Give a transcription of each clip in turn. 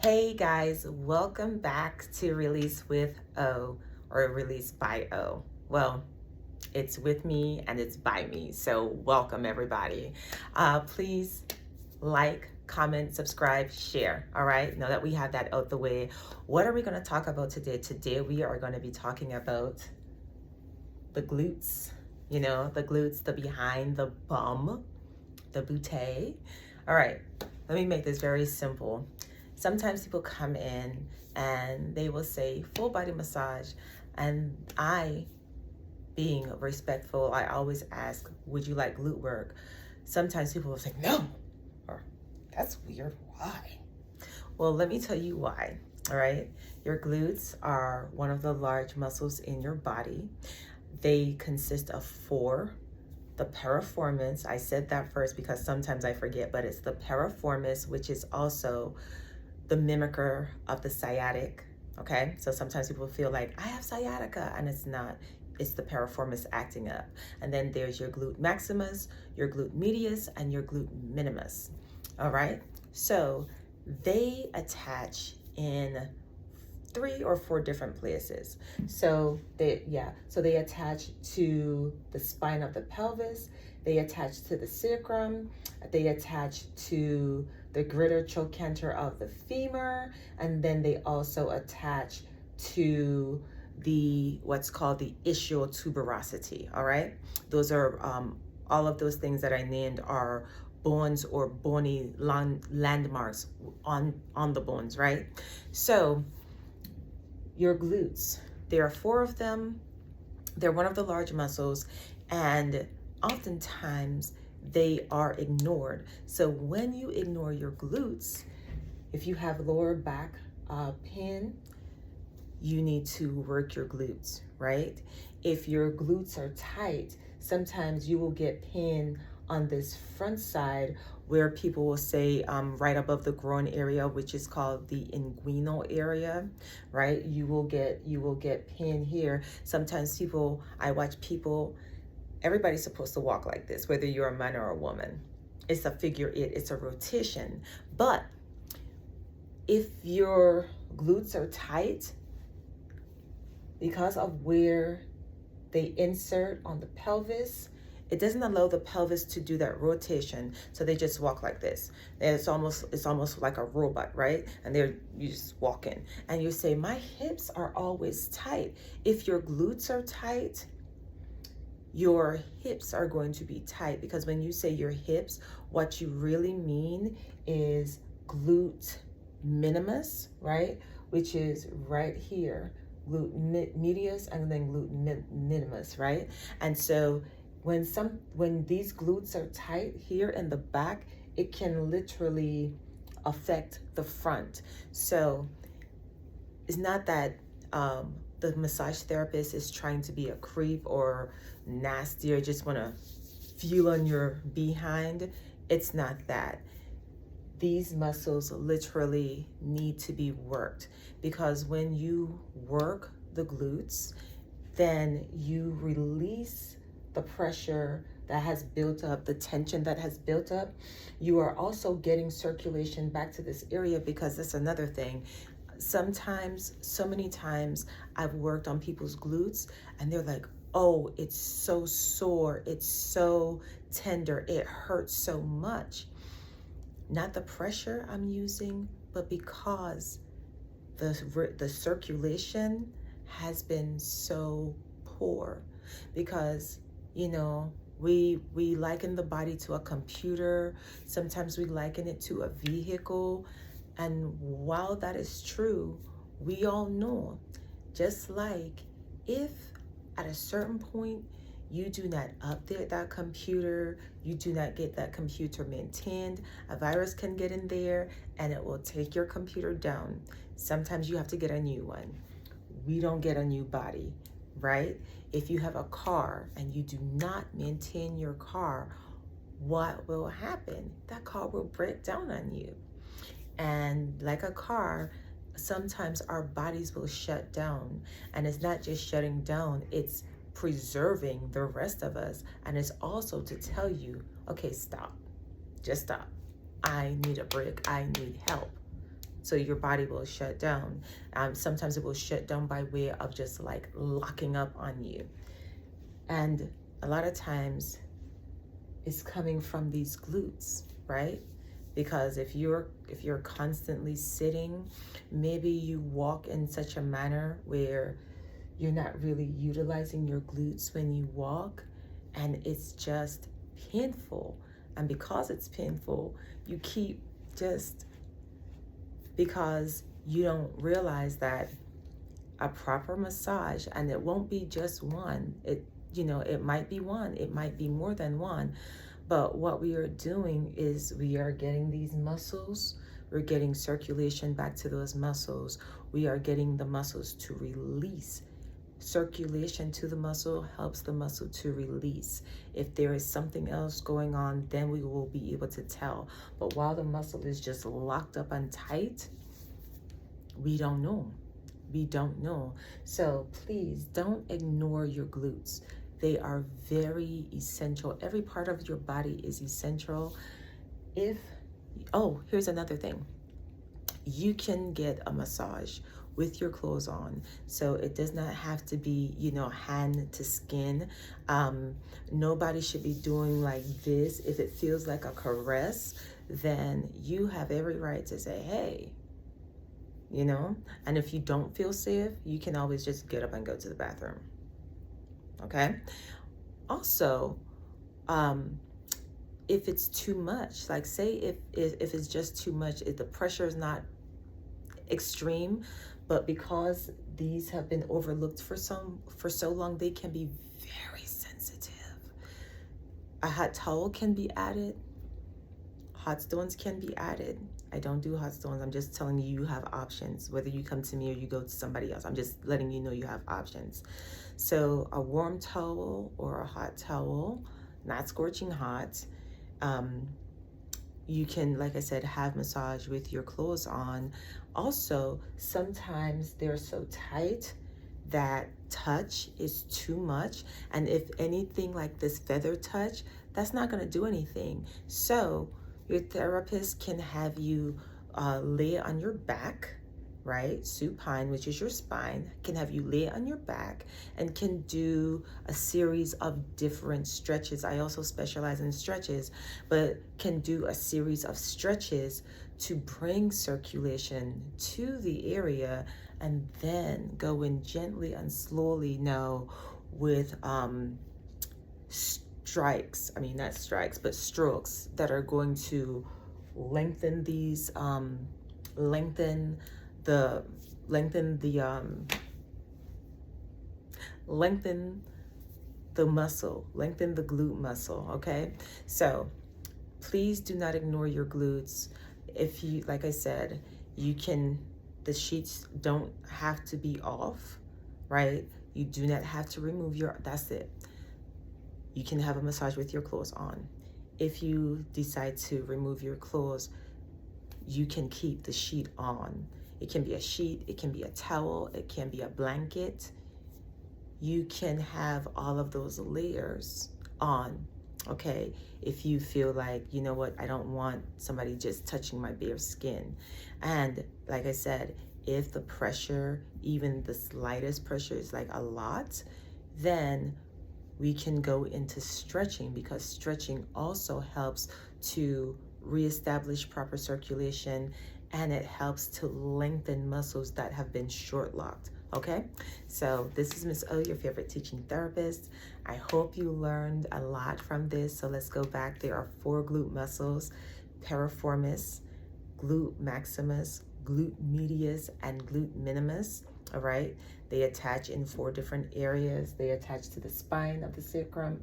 Hey guys, welcome back to Release with O or Release by O. Well, it's with me and it's by me, so welcome everybody. Please like, comment, subscribe, share. All right, now that we have that out the way, what are we going to talk about today? Today we are going to be talking about the glutes, the glutes, the behind the bum, the butte. All right, let me make this very simple. Sometimes people come in and they will say full body massage, and I, being respectful, I always ask, would you like glute work? Sometimes people will say no, or that's weird, why? Well, let me tell you why. All right, your glutes are one of the large muscles in your body. They consist of four. The piriformis, I said that first because sometimes I forget, but it's the piriformis, which is also the mimicker of the sciatic. Okay, so sometimes people feel like I have sciatica, and it's not. It's the piriformis acting up. And then there's your glute maximus, your glute medius, and your glute minimus. All right, so they attach in 3 or 4 different places. So they attach to the spine of the pelvis, they attach to the sacrum, they attach to the greater trochanter of the femur, and then they also attach to the what's called the ischial tuberosity. All right, those are all of those things that I named are bones or bony landmarks on the bones, right? So your glutes, there are 4 of them. They're one of the large muscles, and oftentimes they are ignored. So when you ignore your glutes, if you have lower back pain, you need to work your glutes, right? If your glutes are tight, sometimes you will get pain on this front side where people will say right above the groin area, which is called the inguinal area, right? You will get pain here. Sometimes I watch people, everybody's supposed to walk like this, whether you're a man or a woman. It's a figure eight, it's a rotation. But if your glutes are tight, because of where they insert on the pelvis, it doesn't allow the pelvis to do that rotation, so they just walk like this. It's almost like a robot, right? And you just walking, and you say, my hips are always tight. If your glutes are tight, your hips are going to be tight, because when you say your hips, what you really mean is glute minimus, right? Which is right here, glute medius, and then glute minimus, right? And so when these glutes are tight here in the back, it can literally affect the front. So it's not that the massage therapist is trying to be a creep or nasty or just want to feel on your behind. It's not that. These muscles literally need to be worked, because when you work the glutes, then you release the pressure that has built up, the tension that has built up. You are also getting circulation back to this area, because that's another thing. Sometimes, so many times, I've worked on people's glutes and they're like, oh, it's so sore, it's so tender, it hurts so much. Not the pressure I'm using, but because the circulation has been so poor. Because we liken the body to a computer. Sometimes we liken it to a vehicle. And while that is true, we all know, just like if at a certain point you do not update that computer, you do not get that computer maintained, a virus can get in there and it will take your computer down. Sometimes you have to get a new one. We don't get a new body, right? If you have a car and you do not maintain your car, what will happen? That car will break down on you. And like a car, sometimes our bodies will shut down. And it's not just shutting down, it's preserving the rest of us. And it's also to tell you, okay, stop. Just stop. I need a break. I need help. So your body will shut down. Sometimes it will shut down by way of just like locking up on you. And a lot of times it's coming from these glutes, right? Because if you're constantly sitting, maybe you walk in such a manner where you're not really utilizing your glutes when you walk, and it's just painful. And because it's painful, you keep just, because you don't realize that a proper massage, and it won't be just one, it might be one, it might be more than one, but what we are doing is we are getting these muscles, we're getting circulation back to those muscles, we are getting the muscles to release. Circulation to the muscle helps the muscle to release. If there is something else going on, then we will be able to tell. But while the muscle is just locked up and tight, we don't know. We don't know. So please don't ignore your glutes. They are very essential. Every part of your body is essential. Here's another thing. You can get a massage with your clothes on. So it does not have to be, hand to skin. Nobody should be doing like this. If it feels like a caress, then you have every right to say, hey, and if you don't feel safe, you can always just get up and go to the bathroom. Okay. Also, if it's too much, like say if it's just too much, if the pressure is not extreme, but because these have been overlooked for so long, they can be very sensitive. A hot towel can be added. Hot stones can be added. I don't do hot stones. I'm just telling you have options. Whether you come to me or you go to somebody else, I'm just letting you know you have options. So a warm towel or a hot towel, not scorching hot. You can, like I said, have massage with your clothes on. Also, sometimes they're so tight that touch is too much. And if anything like this feather touch, that's not going to do anything. So your therapist can have you lay on your back, right? Supine, which is your spine, can have you lay on your back and can do a series of different stretches. I also specialize in stretches, but can do a series of stretches to bring circulation to the area, and then go in gently and slowly now with strokes that are going to lengthen these, lengthen the muscle, lengthen the glute muscle. Okay, so please do not ignore your glutes. If you, like I said, the sheets don't have to be off, right? You do not have to remove that's it. You can have a massage with your clothes on. If you decide to remove your clothes, you can keep the sheet on. It can be a sheet, it can be a towel, it can be a blanket. You can have all of those layers on, okay? If you feel like, you know what, I don't want somebody just touching my bare skin. And like I said, if the pressure, even the slightest pressure is like a lot, then we can go into stretching, because stretching also helps to reestablish proper circulation, and it helps to lengthen muscles that have been short locked. Okay, so this is Miss O, your favorite teaching therapist. I hope you learned a lot from this. So let's go back. There are 4 glute muscles: piriformis, glute maximus, glute medius, and glute minimus. All right, they attach in 4 different areas. They attach to the spine of the sacrum,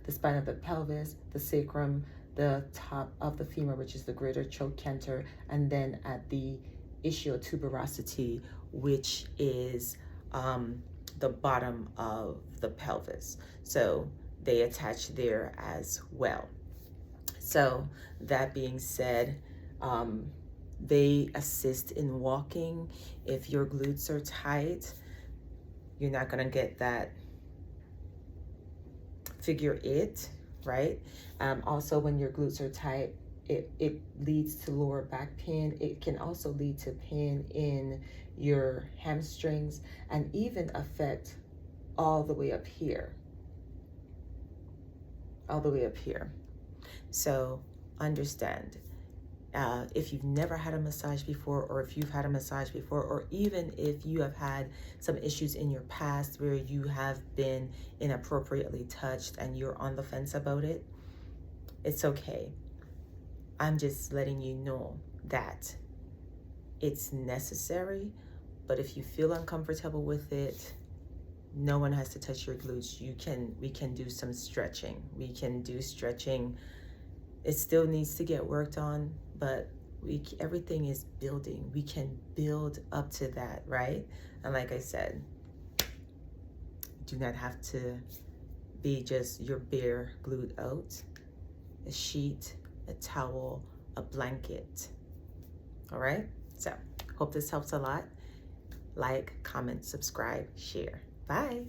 the spine of the pelvis, the sacrum, the top of the femur, which is the greater trochanter, and then at the ischiotuberosity, which is the bottom of the pelvis. So they attach there as well. So that being said, they assist in walking. If your glutes are tight, you're not gonna get that figure eight, right? Also, when your glutes are tight, it leads to lower back pain. It can also lead to pain in your hamstrings and even affect all the way up here. All the way up here. So understand, if you've never had a massage before, or if you've had a massage before, or even if you have had some issues in your past where you have been inappropriately touched and you're on the fence about it, it's okay. I'm just letting you know that it's necessary, but if you feel uncomfortable with it, no one has to touch your glutes. We can do some stretching. We can do stretching. It still needs to get worked on, but everything is building. We can build up to that, right? And like I said, do not have to be just your bare glute out. A sheet, a towel, a blanket. All right? So, hope this helps a lot. Like, comment, subscribe, share. Bye.